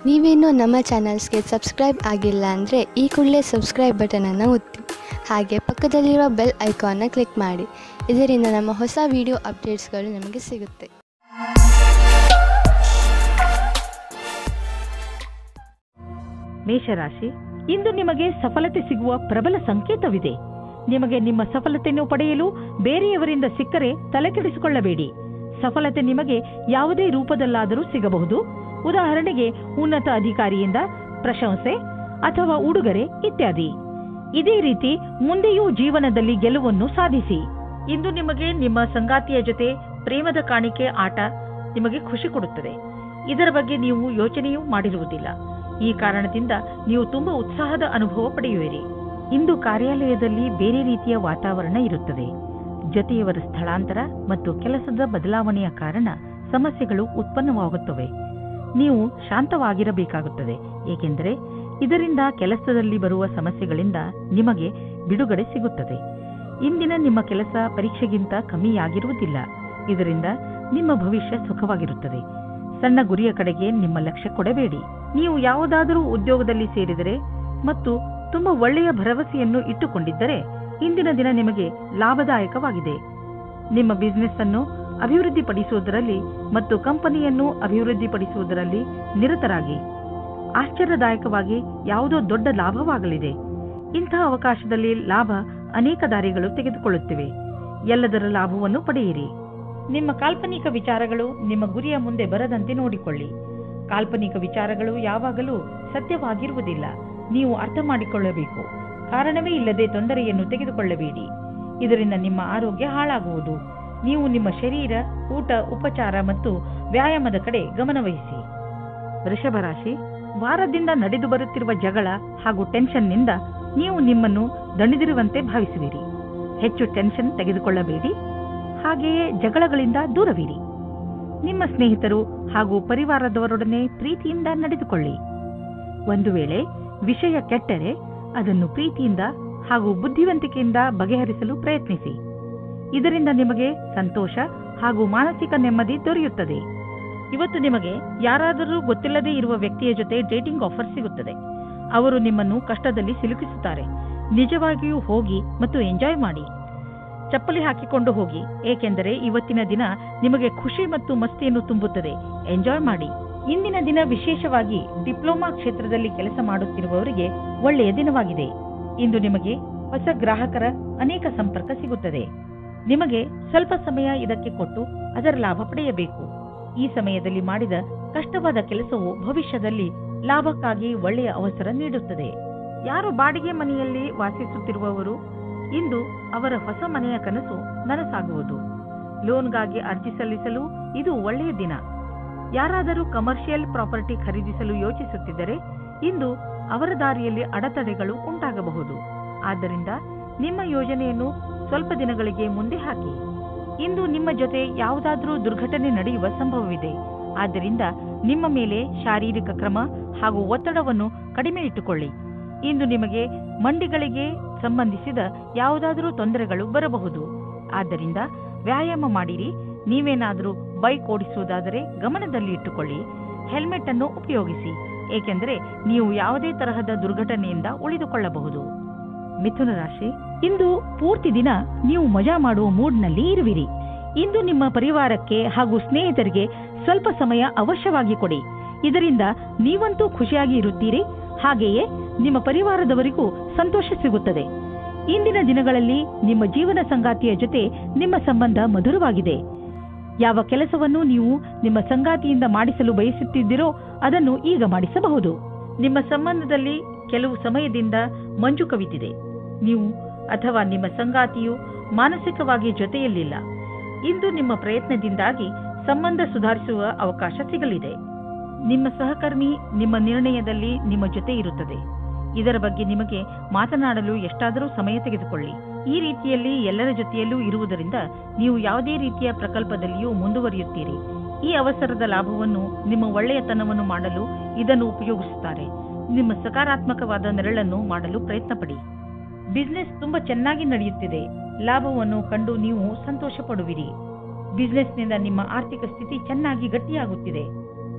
ನೀವೇನೂ ನಮ್ಮ ಚಾನಲ್ಸ್ಗೆ ಸಬ್ಸ್ಕ್ರೈಬ್ ಆಗಿಲ್ಲ ಅಂದರೆ ಈ ಕೂಡಲೇ ಸಬ್ಸ್ಕ್ರೈಬ್ ಬಟನನ್ನು ಒತ್ತಿ ಹಾಗೆ ಪಕ್ಕದಲ್ಲಿರುವ ಬೆಲ್ ಐಕಾನ್ನ ಕ್ಲಿಕ್ ಮಾಡಿ. ಇದರಿಂದ ನಮ್ಮ ಹೊಸ ವಿಡಿಯೋ ಅಪ್ಡೇಟ್ಸ್ಗಳು ನಿಮಗೆ ಸಿಗುತ್ತೆ. ಮೇಷರಾಶಿ, ಇಂದು ನಿಮಗೆ ಸಫಲತೆ ಸಿಗುವ ಪ್ರಬಲ ಸಂಕೇತವಿದೆ. ನಿಮಗೆ ನಿಮ್ಮ ಸಫಲತೆಯನ್ನು ಪಡೆಯಲು ಬೇರೆಯವರಿಂದ ಸಿಕ್ಕರೆ ತಲೆಕೆಡಿಸಿಕೊಳ್ಳಬೇಡಿ. ಸಫಲತೆ ನಿಮಗೆ ಯಾವುದೇ ರೂಪದಲ್ಲಾದರೂ ಸಿಗಬಹುದು. ಉದಾಹರಣೆಗೆ ಉನ್ನತ ಅಧಿಕಾರಿಯಿಂದ ಪ್ರಶಂಸೆ ಅಥವಾ ಉಡುಗೊರೆ ಇತ್ಯಾದಿ. ಇದೇ ರೀತಿ ಮುಂದೆಯೂ ಜೀವನದಲ್ಲಿ ಗೆಲುವನ್ನು ಸಾಧಿಸಿ. ಇಂದು ನಿಮಗೆ ನಿಮ್ಮ ಸಂಗಾತಿಯ ಜೊತೆ ಪ್ರೇಮದ ಕಾಣಿಕೆ ಆಟ ನಿಮಗೆ ಖುಷಿ ಕೊಡುತ್ತದೆ. ಇದರ ಬಗ್ಗೆ ನೀವು ಯೋಚನೆಯೂ ಮಾಡಿರುವುದಿಲ್ಲ. ಈ ಕಾರಣದಿಂದ ನೀವು ತುಂಬಾ ಉತ್ಸಾಹದ ಅನುಭವ ಪಡೆಯುವಿರಿ. ಇಂದು ಕಾರ್ಯಾಲಯದಲ್ಲಿ ಬೇರೆ ರೀತಿಯ ವಾತಾವರಣ ಇರುತ್ತದೆ. ಜೊತೆಯವರ ಸ್ಥಳಾಂತರ ಮತ್ತು ಕೆಲಸದ ಬದಲಾವಣೆಯ ಕಾರಣ ಸಮಸ್ಯೆಗಳು ಉತ್ಪನ್ನವಾಗುತ್ತವೆ. ನೀವು ಶಾಂತವಾಗಿರಬೇಕಾಗುತ್ತದೆ, ಏಕೆಂದರೆ ಇದರಿಂದ ಕೆಲಸದಲ್ಲಿ ಬರುವ ಸಮಸ್ಯೆಗಳಿಂದ ನಿಮಗೆ ಬಿಡುಗಡೆ ಸಿಗುತ್ತದೆ. ಇಂದಿನ ನಿಮ್ಮ ಕೆಲಸ ಪರೀಕ್ಷೆಗಿಂತ ಕಮ್ಮಿಯಾಗಿರುವುದಿಲ್ಲ. ಇದರಿಂದ ನಿಮ್ಮ ಭವಿಷ್ಯ ಸುಖವಾಗಿರುತ್ತದೆ. ಸಣ್ಣ ಗುರಿಯ ಕಡೆಗೆ ನಿಮ್ಮ ಲಕ್ಷ್ಯ ಕೊಡಬೇಡಿ. ನೀವು ಯಾವುದಾದರೂ ಉದ್ಯೋಗದಲ್ಲಿ ಸೇರಿದರೆ ಮತ್ತು ತುಂಬಾ ಒಳ್ಳೆಯ ಭರವಸೆಯನ್ನು ಇಟ್ಟುಕೊಂಡಿದ್ದರೆ ಇಂದಿನ ದಿನ ನಿಮಗೆ ಲಾಭದಾಯಕವಾಗಿದೆ. ನಿಮ್ಮ ಬಿಸಿನೆಸ್ ಅನ್ನು ಅಭಿವೃದ್ಧಿಪಡಿಸುವುದರಲ್ಲಿ ಮತ್ತು ಕಂಪನಿಯನ್ನು ಅಭಿವೃದ್ಧಿಪಡಿಸುವುದರಲ್ಲಿ ನಿರತರಾಗಿ. ಆಶ್ಚರ್ಯದಾಯಕವಾಗಿ ಯಾವುದೋ ದೊಡ್ಡ ಲಾಭವಾಗಲಿದೆ. ಇಂತಹ ಅವಕಾಶದಲ್ಲಿ ಲಾಭ ಅನೇಕ ದಾರಿಗಳು ತೆಗೆದುಕೊಳ್ಳುತ್ತಿವೆ. ಎಲ್ಲದರ ಲಾಭವನ್ನು ಪಡೆಯಿರಿ. ನಿಮ್ಮ ಕಾಲ್ಪನಿಕ ವಿಚಾರಗಳು ನಿಮ್ಮ ಗುರಿಯ ಮುಂದೆ ಬರದಂತೆ ನೋಡಿಕೊಳ್ಳಿ. ಕಾಲ್ಪನಿಕ ವಿಚಾರಗಳು ಯಾವಾಗಲೂ ಸತ್ಯವಾಗಿರುವುದಿಲ್ಲ. ನೀವು ಅರ್ಥ ಮಾಡಿಕೊಳ್ಳಬೇಕು. ಕಾರಣವೇ ಇಲ್ಲದೆ ತೊಂದರೆಯನ್ನು ತೆಗೆದುಕೊಳ್ಳಬೇಡಿ. ಇದರಿಂದ ನಿಮ್ಮ ಆರೋಗ್ಯ ಹಾಳಾಗುವುದು. ನೀವು ನಿಮ್ಮ ಶರೀರ, ಊಟ, ಉಪಚಾರ ಮತ್ತು ವ್ಯಾಯಾಮದ ಕಡೆ ಗಮನವಹಿಸಿ. ವೃಷಭ ರಾಶಿ, ವಾರದಿಂದ ನಡೆದು ಬರುತ್ತಿರುವ ಜಗಳ ಹಾಗೂ ಟೆನ್ಷನ್ನಿಂದ ನೀವು ನಿಮ್ಮನ್ನು ದಣಿದಿರುವಂತೆ ಭಾವಿಸುವಿರಿ. ಹೆಚ್ಚು ಟೆನ್ಷನ್ ತೆಗೆದುಕೊಳ್ಳಬೇಡಿ. ಹಾಗೆಯೇ ಜಗಳಗಳಿಂದ ದೂರವಿರಿ. ನಿಮ್ಮ ಸ್ನೇಹಿತರು ಹಾಗೂ ಪರಿವಾರದವರೊಡನೆ ಪ್ರೀತಿಯಿಂದ ನಡೆದುಕೊಳ್ಳಿ. ಒಂದು ವೇಳೆ ವಿಷಯ ಕೆಟ್ಟರೆ ಅದನ್ನು ಪ್ರೀತಿಯಿಂದ ಹಾಗೂ ಬುದ್ಧಿವಂತಿಕೆಯಿಂದ ಬಗೆಹರಿಸಲು ಪ್ರಯತ್ನಿಸಿ. ಇದರಿಂದ ನಿಮಗೆ ಸಂತೋಷ ಹಾಗೂ ಮಾನಸಿಕ ನೆಮ್ಮದಿ ದೊರೆಯುತ್ತದೆ. ಇವತ್ತು ನಿಮಗೆ ಯಾರಾದರೂ ಗೊತ್ತಿಲ್ಲದೇ ಇರುವ ವ್ಯಕ್ತಿಯ ಜೊತೆ ಡೇಟಿಂಗ್ ಆಫರ್ ಸಿಗುತ್ತದೆ. ಅವರು ನಿಮ್ಮನ್ನು ಕಷ್ಟದಲ್ಲಿ ಸಿಲುಕಿಸುತ್ತಾರೆ. ನಿಜವಾಗಿಯೂ ಹೋಗಿ ಮತ್ತು ಎಂಜಾಯ್ ಮಾಡಿ. ಚಪ್ಪಲಿ ಹಾಕಿಕೊಂಡು ಹೋಗಿ, ಏಕೆಂದರೆ ಇವತ್ತಿನ ದಿನ ನಿಮಗೆ ಖುಷಿ ಮತ್ತು ಮಸ್ತಿಯನ್ನು ತುಂಬುತ್ತದೆ. ಎಂಜಾಯ್ ಮಾಡಿ. ಇಂದಿನ ದಿನ ವಿಶೇಷವಾಗಿ ಡಿಪ್ಲೊಮಾ ಕ್ಷೇತ್ರದಲ್ಲಿ ಕೆಲಸ ಮಾಡುತ್ತಿರುವವರಿಗೆ ಒಳ್ಳೆಯ ದಿನವಾಗಿದೆ. ಇಂದು ನಿಮಗೆ ಹೊಸ ಗ್ರಾಹಕರ ಅನೇಕ ಸಂಪರ್ಕ ಸಿಗುತ್ತದೆ. ನಿಮಗೆ ಸ್ವಲ್ಪ ಸಮಯ ಇದಕ್ಕೆ ಕೊಟ್ಟು ಅದರ ಲಾಭ ಪಡೆಯಬೇಕು. ಈ ಸಮಯದಲ್ಲಿ ಮಾಡಿದ ಕಷ್ಟವಾದ ಕೆಲಸವು ಭವಿಷ್ಯದಲ್ಲಿ ಲಾಭಕ್ಕಾಗಿ ಒಳ್ಳೆಯ ಅವಸರ ನೀಡುತ್ತದೆ. ಯಾರು ಬಾಡಿಗೆ ಮನೆಯಲ್ಲಿ ವಾಸಿಸುತ್ತಿರುವವರು ಇಂದು ಅವರ ಹೊಸ ಮನೆಯ ಕನಸು ನನಸಾಗುವುದು. ಲೋನ್ಗಾಗಿ ಅರ್ಜಿ ಸಲ್ಲಿಸಲು ಇದು ಒಳ್ಳೆಯ ದಿನ. ಯಾರಾದರೂ ಕಮರ್ಷಿಯಲ್ ಪ್ರಾಪರ್ಟಿ ಖರೀದಿಸಲು ಯೋಚಿಸುತ್ತಿದ್ದರೆ ಇಂದು ಅವರ ದಾರಿಯಲ್ಲಿ ಅಡೆತಡೆಗಳು ಉಂಟಾಗಬಹುದು. ಆದ್ದರಿಂದ ನಿಮ್ಮ ಯೋಜನೆಯನ್ನು ಸ್ವಲ್ಪ ದಿನಗಳಿಗೆ ಮುಂದೆ ಹಾಕಿ. ಇಂದು ನಿಮ್ಮ ಜೊತೆ ಯಾವುದಾದರೂ ದುರ್ಘಟನೆ ನಡೆಯುವ ಸಂಭವವಿದೆ. ಆದ್ದರಿಂದ ನಿಮ್ಮ ಮೇಲೆ ಶಾರೀರಿಕ ಕ್ರಮ ಹಾಗೂ ಒತ್ತಡವನ್ನು ಕಡಿಮೆ ಇಟ್ಟುಕೊಳ್ಳಿ. ಇಂದು ನಿಮಗೆ ಮಂಡಿಗಳಿಗೆ ಸಂಬಂಧಿಸಿದ ಯಾವುದಾದರೂ ತೊಂದರೆಗಳು ಬರಬಹುದು. ಆದ್ದರಿಂದ ವ್ಯಾಯಾಮ ಮಾಡಿರಿ. ನೀವೇನಾದರೂ ಬೈಕ್ ಓಡಿಸುವುದಾದರೆ ಗಮನದಲ್ಲಿ ಇಟ್ಟುಕೊಳ್ಳಿ. ಹೆಲ್ಮೆಟ್ ಅನ್ನು ಉಪಯೋಗಿಸಿ, ಏಕೆಂದರೆ ನೀವು ಯಾವುದೇ ತರಹದ ದುರ್ಘಟನೆಯಿಂದ ಉಳಿದುಕೊಳ್ಳಬಹುದು. ಮಿಥುನ ರಾಶಿ, ಇಂದು ಪೂರ್ತಿ ದಿನ ನೀವು ಮಜಾ ಮಾಡುವ ಮೂಡ್ನಲ್ಲಿ ಇರುವಿರಿ. ಇಂದು ನಿಮ್ಮ ಪರಿವಾರಕ್ಕೆ ಹಾಗೂ ಸ್ನೇಹಿತರಿಗೆ ಸ್ವಲ್ಪ ಸಮಯ ಅವಶ್ಯವಾಗಿ ಕೊಡಿ. ಇದರಿಂದ ನೀವಂತೂ ಖುಷಿಯಾಗಿ ಇರುತ್ತೀರಿ. ಹಾಗೆಯೇ ನಿಮ್ಮ ಪರಿವಾರದವರಿಗೂ ಸಂತೋಷ ಸಿಗುತ್ತದೆ. ಇಂದಿನ ದಿನಗಳಲ್ಲಿ ನಿಮ್ಮ ಜೀವನ ಸಂಗಾತಿಯ ಜೊತೆ ನಿಮ್ಮ ಸಂಬಂಧ ಮಧುರವಾಗಿದೆ. ಯಾವ ಕೆಲಸವನ್ನು ನೀವು ನಿಮ್ಮ ಸಂಗಾತಿಯಿಂದ ಮಾಡಿಸಲು ಬಯಸುತ್ತಿದ್ದೀರೋ ಅದನ್ನು ಈಗ ಮಾಡಿಸಬಹುದು. ನಿಮ್ಮ ಸಂಬಂಧದಲ್ಲಿ ಕೆಲವು ಸಮಯದಿಂದ ಮಂಜು ಕವಿತಿದೆ. ನೀವು ಅಥವಾ ನಿಮ್ಮ ಸಂಗಾತಿಯು ಮಾನಸಿಕವಾಗಿ ಜೊತೆಯಲ್ಲಿಲ್ಲ. ಇಂದು ನಿಮ್ಮ ಪ್ರಯತ್ನದಿಂದಾಗಿ ಸಂಬಂಧ ಸುಧಾರಿಸುವ ಅವಕಾಶ ಸಿಗಲಿದೆ. ನಿಮ್ಮ ಸಹಕರ್ಮಿ ನಿಮ್ಮ ನಿರ್ಣಯದಲ್ಲಿ ನಿಮ್ಮ ಜೊತೆ ಇರುತ್ತದೆ. ಇದರ ಬಗ್ಗೆ ನಿಮಗೆ ಮಾತನಾಡಲು ಎಷ್ಟಾದರೂ ಸಮಯ ತೆಗೆದುಕೊಳ್ಳಿ. ಈ ರೀತಿಯಲ್ಲಿ ಎಲ್ಲರ ಜೊತೆಯಲ್ಲೂ ಇರುವುದರಿಂದ ನೀವು ಯಾವುದೇ ರೀತಿಯ ಪ್ರಕಲ್ಪದಲ್ಲಿಯೂ ಮುಂದುವರಿಯುತ್ತೀರಿ. ಈ ಅವಸರದ ಲಾಭವನ್ನು ನಿಮ್ಮ ಒಳ್ಳೆಯತನವನ್ನು ಮಾಡಲು ಇದನ್ನು ಉಪಯೋಗಿಸುತ್ತಾರೆ. ನಿಮ್ಮ ಸಕಾರಾತ್ಮಕವಾದ ನೆರಳನ್ನು ಮಾಡಲು ಪ್ರಯತ್ನಪಡಿ. ಬಿಸಿನೆಸ್ ತುಂಬಾ ಚೆನ್ನಾಗಿ ನಡೆಯುತ್ತಿದೆ. ಲಾಭವನ್ನು ಕಂಡು ನೀವು ಸಂತೋಷ ಪಡುವಿರಿ. ಬಿಸಿನೆಸ್ನಿಂದ ನಿಮ್ಮ ಆರ್ಥಿಕ ಸ್ಥಿತಿ ಚೆನ್ನಾಗಿ ಗಟ್ಟಿಯಾಗುತ್ತಿದೆ.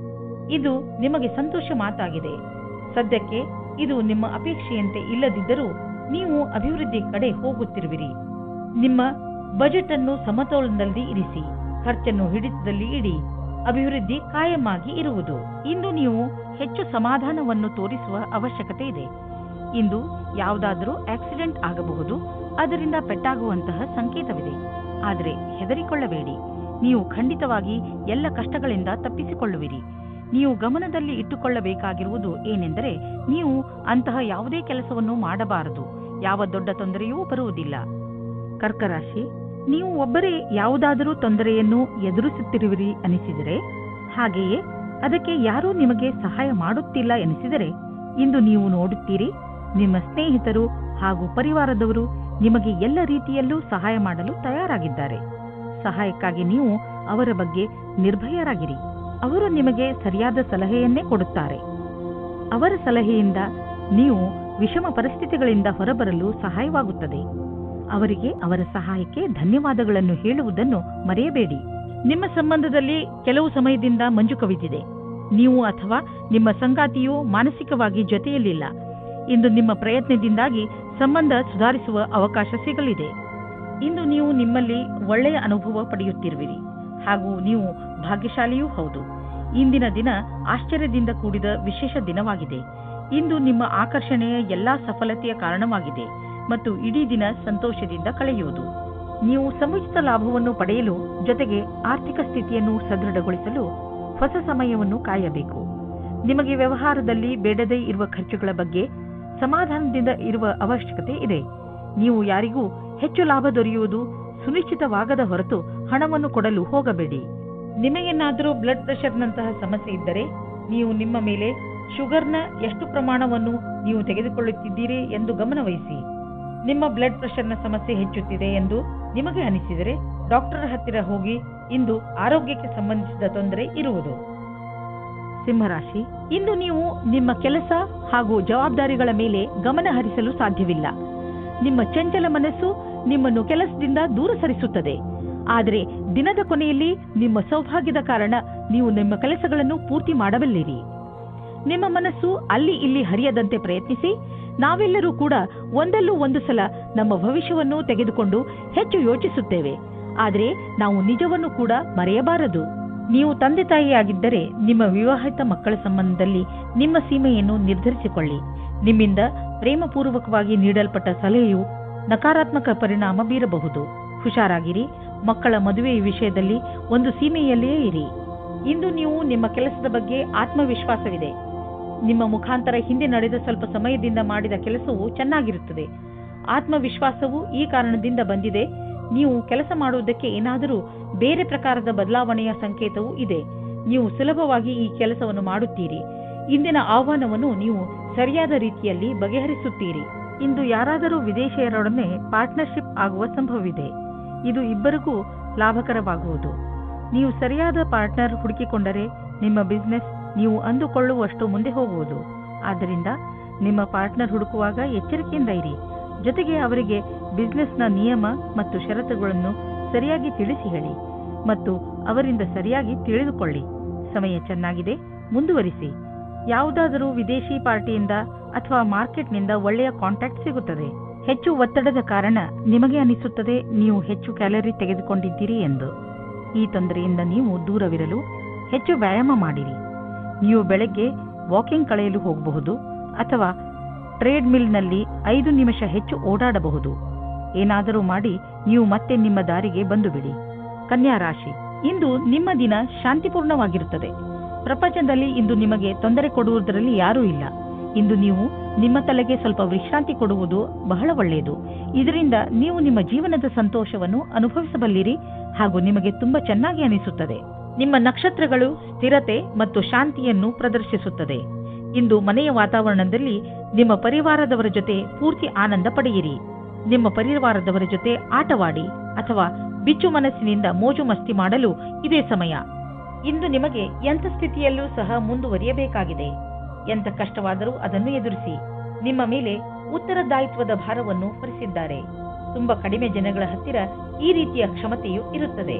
ಇದು ನಿಮಗೆ ಸಂತೋಷ ಮಾತಾಗಿದೆ. ಸದ್ಯಕ್ಕೆ ಇದು ನಿಮ್ಮ ಅಪೇಕ್ಷೆಯಂತೆ ಇಲ್ಲದಿದ್ದರೂ ನೀವು ಅಭಿವೃದ್ಧಿ ಕಡೆ ಹೋಗುತ್ತಿರುವಿರಿ. ನಿಮ್ಮ ಬಜೆಟ್ ಅನ್ನು ಸಮತೋಲನದಲ್ಲಿ ಇರಿಸಿ, ಖರ್ಚನ್ನು ಹಿಡಿತದಲ್ಲಿ ಇಡಿ. ಅಭಿವೃದ್ಧಿ ಕಾಯಮಾಗಿ ಇರುವುದು. ಇಂದು ನೀವು ಹೆಚ್ಚು ಸಮಾಧಾನವನ್ನು ತೋರಿಸುವ ಅವಶ್ಯಕತೆ ಇದೆ. ಇಂದು ಯಾವುದಾದರೂ ಆಕ್ಸಿಡೆಂಟ್ ಆಗಬಹುದು, ಅದರಿಂದ ಪೆಟ್ಟಾಗುವಂತಹ ಸಂಕೇತವಿದೆ. ಆದರೆ ಹೆದರಿಕೊಳ್ಳಬೇಡಿ, ನೀವು ಖಂಡಿತವಾಗಿ ಎಲ್ಲ ಕಷ್ಟಗಳಿಂದ ತಪ್ಪಿಸಿಕೊಳ್ಳುವಿರಿ. ನೀವು ಗಮನದಲ್ಲಿ ಇಟ್ಟುಕೊಳ್ಳಬೇಕಾಗಿರುವುದು ಏನೆಂದರೆ, ನೀವು ಅಂತಹ ಯಾವುದೇ ಕೆಲಸವನ್ನು ಮಾಡಬಾರದು. ಯಾವ ದೊಡ್ಡ ತೊಂದರೆಯೂ ಬರುವುದಿಲ್ಲ. ಕರ್ಕರಾಶಿ, ನೀವು ಒಬ್ಬರೇ ಯಾವುದಾದರೂ ತೊಂದರೆಯನ್ನು ಎದುರಿಸುತ್ತಿರುವಿರಿ ಅನಿಸಿದರೆ, ಹಾಗೆಯೇ ಅದಕ್ಕೆ ಯಾರೂ ನಿಮಗೆ ಸಹಾಯ ಮಾಡುತ್ತಿಲ್ಲ ಎನಿಸಿದರೆ, ಇಂದು ನೀವು ನೋಡುತ್ತೀರಿ, ನಿಮ್ಮ ಸ್ನೇಹಿತರು ಹಾಗೂ ಪರಿವಾರದವರು ನಿಮಗೆ ಎಲ್ಲ ರೀತಿಯಲ್ಲೂ ಸಹಾಯ ಮಾಡಲು ತಯಾರಾಗಿದ್ದಾರೆ. ಸಹಾಯಕ್ಕಾಗಿ ನೀವು ಅವರ ಬಗ್ಗೆ ನಿರ್ಭಯರಾಗಿರಿ. ಅವರು ನಿಮಗೆ ಸರಿಯಾದ ಸಲಹೆಯನ್ನೇ ಕೊಡುತ್ತಾರೆ. ಅವರ ಸಲಹೆಯಿಂದ ನೀವು ವಿಷಮ ಪರಿಸ್ಥಿತಿಗಳಿಂದ ಹೊರಬರಲು ಸಹಾಯವಾಗುತ್ತದೆ. ಅವರಿಗೆ ಅವರ ಸಹಾಯಕ್ಕೆ ಧನ್ಯವಾದಗಳನ್ನು ಹೇಳುವುದನ್ನು ಮರೆಯಬೇಡಿ. ನಿಮ್ಮ ಸಂಬಂಧದಲ್ಲಿ ಕೆಲವು ಸಮಯದಿಂದ ಮಂಜು ಕವಿದಿದೆ. ನೀವು ಅಥವಾ ನಿಮ್ಮ ಸಂಗಾತಿಯು ಮಾನಸಿಕವಾಗಿ ಜೊತೆಯಲ್ಲಿಲ್ಲ. ಇಂದು ನಿಮ್ಮ ಪ್ರಯತ್ನದಿಂದಾಗಿ ಸಂಬಂಧ ಸುಧಾರಿಸುವ ಅವಕಾಶ ಸಿಗಲಿದೆ. ಇಂದು ನೀವು ನಿಮ್ಮಲ್ಲಿ ಒಳ್ಳೆಯ ಅನುಭವ ಪಡೆಯುತ್ತಿರುವಿರಿ ಹಾಗೂ ನೀವು ಭಾಗ್ಯಶಾಲಿಯೂ ಹೌದು. ಇಂದಿನ ದಿನ ಆಶ್ಚರ್ಯದಿಂದ ಕೂಡಿದ ವಿಶೇಷ ದಿನವಾಗಿದೆ. ಇಂದು ನಿಮ್ಮ ಆಕರ್ಷಣೆಯ ಎಲ್ಲಾ ಸಫಲತೆಯ ಕಾರಣವಾಗಿದೆ ಮತ್ತು ಇಡೀ ದಿನ ಸಂತೋಷದಿಂದ ಕಳೆಯುವುದು. ನೀವು ಸಮುಚಿತ ಲಾಭವನ್ನು ಪಡೆಯಲು ಜೊತೆಗೆ ಆರ್ಥಿಕ ಸ್ಥಿತಿಯನ್ನು ಸದೃಢಗೊಳಿಸಲು ಹೊಸ ಸಮಯವನ್ನು ಕಾಯಬೇಕು. ನಿಮಗೆ ವ್ಯವಹಾರದಲ್ಲಿ ಬೇಡದೇ ಇರುವ ಖರ್ಚುಗಳ ಬಗ್ಗೆ ಸಮಾಧಾನದಿಂದ ಇರುವ ಅವಶ್ಯಕತೆ ಇದೆ. ನೀವು ಯಾರಿಗೂ ಹೆಚ್ಚು ಲಾಭ ದೊರೆಯುವುದು ಸುನಿಶ್ಚಿತವಾಗದ ಹೊರತು ಹಣವನ್ನು ಕೊಡಲು ಹೋಗಬೇಡಿ. ನಿಮಗೇನಾದರೂ ಬ್ಲಡ್ ಪ್ರೆಷರ್ನಂತಹ ಸಮಸ್ಯೆ ಇದ್ದರೆ ನೀವು ನಿಮ್ಮ ಮೇಲೆ ಶುಗರ್ನ ಎಷ್ಟು ಪ್ರಮಾಣವನ್ನು ನೀವು ತೆಗೆದುಕೊಳ್ಳುತ್ತಿದ್ದೀರಿ ಎಂದು ಗಮನವಹಿಸಿ. ನಿಮ್ಮ ಬ್ಲಡ್ ಪ್ರೆಷರ್ನ ಸಮಸ್ಯೆ ಹೆಚ್ಚುತ್ತಿದೆ ಎಂದು ನಿಮಗೆ ಅನಿಸಿದರೆ ಡಾಕ್ಟರ್ ಹತ್ತಿರ ಹೋಗಿ. ಇಂದು ಆರೋಗ್ಯಕ್ಕೆ ಸಂಬಂಧಿಸಿದ ತೊಂದರೆ ಇರುವುದು. ಸಿಂಹರಾಶಿ, ಇಂದು ನೀವು ನಿಮ್ಮ ಕೆಲಸ ಹಾಗೂ ಜವಾಬ್ದಾರಿಗಳ ಮೇಲೆ ಗಮನ ಹರಿಸಲು ಸಾಧ್ಯವಿಲ್ಲ. ನಿಮ್ಮ ಚಂಚಲ ಮನಸ್ಸು ನಿಮ್ಮನ್ನು ಕೆಲಸದಿಂದ ದೂರ ಸರಿಸುತ್ತದೆ. ಆದರೆ ದಿನದ ಕೊನೆಯಲ್ಲಿ ನಿಮ್ಮ ಸೌಭಾಗ್ಯದ ಕಾರಣ ನೀವು ನಿಮ್ಮ ಕೆಲಸಗಳನ್ನು ಪೂರ್ತಿ ಮಾಡಬಲ್ಲಿರಿ. ನಿಮ್ಮ ಮನಸ್ಸು ಅಲ್ಲಿ ಇಲ್ಲಿ ಹರಿಯದಂತೆ ಪ್ರಯತ್ನಿಸಿ. ನಾವೆಲ್ಲರೂ ಕೂಡ ಒಂದಲ್ಲೂ ಒಂದು ಸಲ ನಮ್ಮ ಭವಿಷ್ಯವನ್ನು ತೆಗೆದುಕೊಂಡು ಹೆಚ್ಚು ಯೋಚಿಸುತ್ತೇವೆ. ಆದರೆ ನಾವು ನಿಜವನ್ನು ಕೂಡ ಮರೆಯಬಾರದು. ನೀವು ತಂದೆ ತಾಯಿಯಾಗಿದ್ದರೆ ನಿಮ್ಮ ವಿವಾಹಿತ ಮಕ್ಕಳ ಸಂಬಂಧದಲ್ಲಿ ನಿಮ್ಮ ಸೀಮೆಯನ್ನು ನಿರ್ಧರಿಸಿಕೊಳ್ಳಿ. ನಿಮ್ಮಿಂದ ಪ್ರೇಮಪೂರ್ವಕವಾಗಿ ನೀಡಲ್ಪಟ್ಟ ಸಲಹೆಯು ನಕಾರಾತ್ಮಕ ಪರಿಣಾಮ ಬೀರಬಹುದು. ಹುಷಾರಾಗಿರಿ. ಮಕ್ಕಳ ಮದುವೆಯ ವಿಷಯದಲ್ಲಿ ಒಂದು ಸೀಮೆಯಲ್ಲಿಯೇ ಇರಿ. ಇಂದು ನೀವು ನಿಮ್ಮ ಕೆಲಸದ ಬಗ್ಗೆ ಆತ್ಮವಿಶ್ವಾಸವಿದೆ. ನಿಮ್ಮ ಮುಖಾಂತರ ಹಿಂದೆ ನಡೆದ ಸ್ವಲ್ಪ ಸಮಯದಿಂದ ಮಾಡಿದ ಕೆಲಸವು ಚೆನ್ನಾಗಿರುತ್ತದೆ. ಆತ್ಮವಿಶ್ವಾಸವು ಈ ಕಾರಣದಿಂದ ಬಂದಿದೆ. ನೀವು ಕೆಲಸ ಮಾಡುವುದಕ್ಕೆ ಏನಾದರೂ ಬೇರೆ ಪ್ರಕಾರದ ಬದಲಾವಣೆಯ ಸಂಕೇತವೂ ಇದೆ. ನೀವು ಸುಲಭವಾಗಿ ಈ ಕೆಲಸವನ್ನು ಮಾಡುತ್ತೀರಿ. ಇಂದಿನ ಆಹ್ವಾನವನ್ನು ನೀವು ಸರಿಯಾದ ರೀತಿಯಲ್ಲಿ ಬಗೆಹರಿಸುತ್ತೀರಿ. ಇಂದು ಯಾರಾದರೂ ವಿದೇಶಿಯರೊಡನೆ ಪಾರ್ಟ್ನರ್ಶಿಪ್ ಆಗುವ ಸಂಭವವಿದೆ. ಇದು ಇಬ್ಬರಿಗೂ ಲಾಭಕರವಾಗುವುದು. ನೀವು ಸರಿಯಾದ ಪಾರ್ಟ್ನರ್ ಹುಡುಕಿಕೊಂಡರೆ ನಿಮ್ಮ ಬಿಸಿನೆಸ್ ನೀವು ಅಂದುಕೊಳ್ಳುವಷ್ಟು ಮುಂದೆ ಹೋಗುವುದು. ಆದ್ದರಿಂದ ನಿಮ್ಮ ಪಾರ್ಟ್ನರ್ ಹುಡುಕುವಾಗ ಎಚ್ಚರಿಕೆಯಿಂದ ಇರಿ. ಜೊತೆಗೆ ಅವರಿಗೆ ಬಿಸಿನೆಸ್ನ ನಿಯಮ ಮತ್ತು ಷರತ್ತುಗಳನ್ನು ಸರಿಯಾಗಿ ತಿಳಿಸಿ ಹೇಳಿ ಮತ್ತು ಅವರಿಂದ ಸರಿಯಾಗಿ ತಿಳಿದುಕೊಳ್ಳಿ. ಸಮಯ ಚೆನ್ನಾಗಿದೆ, ಮುಂದುವರಿಸಿ. ಯಾವುದಾದರೂ ವಿದೇಶಿ ಪಾರ್ಟಿಯಿಂದ ಅಥವಾ ಮಾರ್ಕೆಟ್ನಿಂದ ಒಳ್ಳೆಯ ಕಾಂಟ್ಯಾಕ್ಟ್ ಸಿಗುತ್ತದೆ. ಹೆಚ್ಚು ಒತ್ತಡದ ಕಾರಣ ನಿಮಗೆ ಅನಿಸುತ್ತದೆ ನೀವು ಹೆಚ್ಚು ಕ್ಯಾಲರಿ ತೆಗೆದುಕೊಂಡಿದ್ದೀರಿ ಎಂದು. ಈ ತೊಂದರೆಯಿಂದ ನೀವು ದೂರವಿರಲು ಹೆಚ್ಚು ವ್ಯಾಯಾಮ ಮಾಡಿರಿ. ನೀವು ಬೆಳಗ್ಗೆ ವಾಕಿಂಗ್ ಕಳೆಯಲು ಹೋಗಬಹುದು ಅಥವಾ ಟ್ರೇಡ್ ಮಿಲ್ನಲ್ಲಿ 5 ನಿಮಿಷ ಹೆಚ್ಚು ಓಡಾಡಬಹುದು. ಏನಾದರೂ ಮಾಡಿ ನೀವು ಮತ್ತೆ ನಿಮ್ಮ ದಾರಿಗೆ ಬಂದು ಬಿಡಿ. ಕನ್ಯಾ ರಾಶಿ, ಇಂದು ನಿಮ್ಮ ದಿನ ಶಾಂತಿಪೂರ್ಣವಾಗಿರುತ್ತದೆ. ಪ್ರಪಂಚದಲ್ಲಿ ಇಂದು ನಿಮಗೆ ತೊಂದರೆ ಕೊಡುವುದರಲ್ಲಿ ಯಾರೂ ಇಲ್ಲ. ಇಂದು ನೀವು ನಿಮ್ಮ ತಲೆಗೆ ಸ್ವಲ್ಪ ವಿಶ್ರಾಂತಿ ಕೊಡುವುದು ಬಹಳ ಒಳ್ಳೆಯದು. ಇದರಿಂದ ನೀವು ನಿಮ್ಮ ಜೀವನದ ಸಂತೋಷವನ್ನು ಅನುಭವಿಸಬಲ್ಲಿರಿ ಹಾಗೂ ನಿಮಗೆ ತುಂಬಾ ಚೆನ್ನಾಗಿ ಅನಿಸುತ್ತದೆ. ನಿಮ್ಮ ನಕ್ಷತ್ರಗಳು ಸ್ಥಿರತೆ ಮತ್ತು ಶಾಂತಿಯನ್ನು ಪ್ರದರ್ಶಿಸುತ್ತದೆ. ಇಂದು ಮನೆಯ ವಾತಾವರಣದಲ್ಲಿ ನಿಮ್ಮ ಪರಿವಾರದವರ ಜೊತೆ ಪೂರ್ತಿ ಆನಂದ ಪಡೆಯಿರಿ. ನಿಮ್ಮ ಪರಿವಾರದವರ ಜೊತೆ ಆಟವಾಡಿ ಅಥವಾ ಬಿಚ್ಚು ಮನಸ್ಸಿನಿಂದ ಮೋಜು ಮಸ್ತಿ ಮಾಡಲು ಇದೇ ಸಮಯ. ಇಂದು ನಿಮಗೆ ಎಂಥ ಸ್ಥಿತಿಯಲ್ಲೂ ಸಹ ಮುಂದುವರಿಯಬೇಕಾಗಿದೆ. ಎಂಥ ಕಷ್ಟವಾದರೂ ಅದನ್ನು ಎದುರಿಸಿ. ನಿಮ್ಮ ಮೇಲೆ ಉತ್ತರದಾಯಿತ್ವದ ಭಾರವನ್ನು ಹೊರಿಸಿದ್ದಾರೆ. ತುಂಬಾ ಕಡಿಮೆ ಜನಗಳ ಹತ್ತಿರ ಈ ರೀತಿಯ ಕ್ಷಮತೆಯು ಇರುತ್ತದೆ.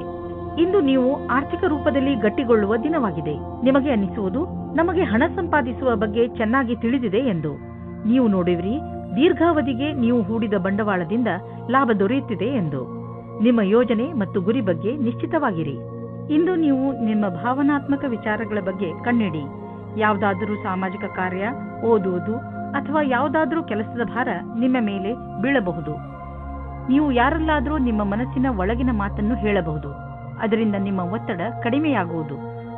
ಇಂದು ನೀವು ಆರ್ಥಿಕ ರೂಪದಲ್ಲಿ ಗಟ್ಟಿಗೊಳ್ಳುವ ದಿನವಾಗಿದೆ. ನಿಮಗೆ ಅನ್ನಿಸುವುದು, ನಮಗೆ ಹಣ ಸಂಪಾದಿಸುವ ಬಗ್ಗೆ ಚೆನ್ನಾಗಿ ತಿಳಿದಿದೆ ಎಂದು. ನೀವು ನೋಡುವಿರಿ, ದೀರ್ಘಾವಧಿಗೆ ನೀವು ಹೂಡಿದ ಬಂಡವಾಳದಿಂದ ಲಾಭ ದೊರೆಯುತ್ತಿದೆ ಎಂದು. ನಿಮ್ಮ ಯೋಜನೆ ಮತ್ತು ಗುರಿ ಬಗ್ಗೆ ನಿಶ್ಚಿತವಾಗಿರಿ. ಇಂದು ನೀವು ನಿಮ್ಮ ಭಾವನಾತ್ಮಕ ವಿಚಾರಗಳ ಬಗ್ಗೆ ಕಣ್ಣಿಡಿ. ಯಾವುದಾದರೂ ಸಾಮಾಜಿಕ ಕಾರ್ಯ, ಓದುವುದು ಅಥವಾ ಯಾವುದಾದರೂ ಕೆಲಸದ ಭಾರ ನಿಮ್ಮ ಮೇಲೆ ಬೀಳಬಹುದು. ನೀವು ಯಾರಲ್ಲಾದರೂ ನಿಮ್ಮ ಮನಸ್ಸಿನ ಒಳಗಿನ ಮಾತನ್ನು ಹೇಳಬಹುದು. ಅದರಿಂದ ನಿಮ್ಮ ಒತ್ತಡ ಕಡಿಮೆಯಾಗುವುದು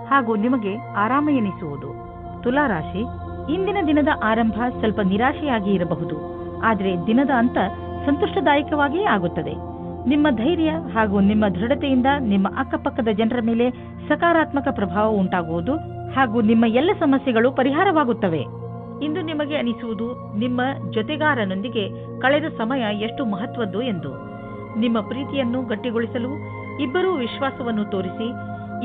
ಹಾಗೂ ನಿಮಗೆ ಆರಾಮ ಎನಿಸುವುದು. ತುಲಾರಾಶಿ, ಇಂದಿನ ದಿನದ ಆರಂಭ ಸ್ವಲ್ಪ ನಿರಾಶೆಯಾಗಿ ಇರಬಹುದು, ಆದರೆ ದಿನದ ಅಂತ ಸಂತುಷ್ಟದಾಯಕವಾಗಿಯೇ ಆಗುತ್ತದೆ. ನಿಮ್ಮ ಧೈರ್ಯ ಹಾಗೂ ನಿಮ್ಮ ದೃಢತೆಯಿಂದ ನಿಮ್ಮ ಅಕ್ಕಪಕ್ಕದ ಜನರ ಮೇಲೆ ಸಕಾರಾತ್ಮಕ ಪ್ರಭಾವ ಉಂಟಾಗುವುದು ಹಾಗೂ ನಿಮ್ಮ ಎಲ್ಲ ಸಮಸ್ಯೆಗಳು ಪರಿಹಾರವಾಗುತ್ತವೆ. ಇಂದು ನಿಮಗೆ ಅನಿಸುವುದು, ನಿಮ್ಮ ಜೊತೆಗಾರನೊಂದಿಗೆ ಕಳೆದ ಸಮಯ ಎಷ್ಟು ಮಹತ್ವದ್ದು ಎಂದು. ನಿಮ್ಮ ಪ್ರೀತಿಯನ್ನು ಗಟ್ಟಿಗೊಳಿಸಲು ಇಬ್ಬರೂ ವಿಶ್ವಾಸವನ್ನು ತೋರಿಸಿ,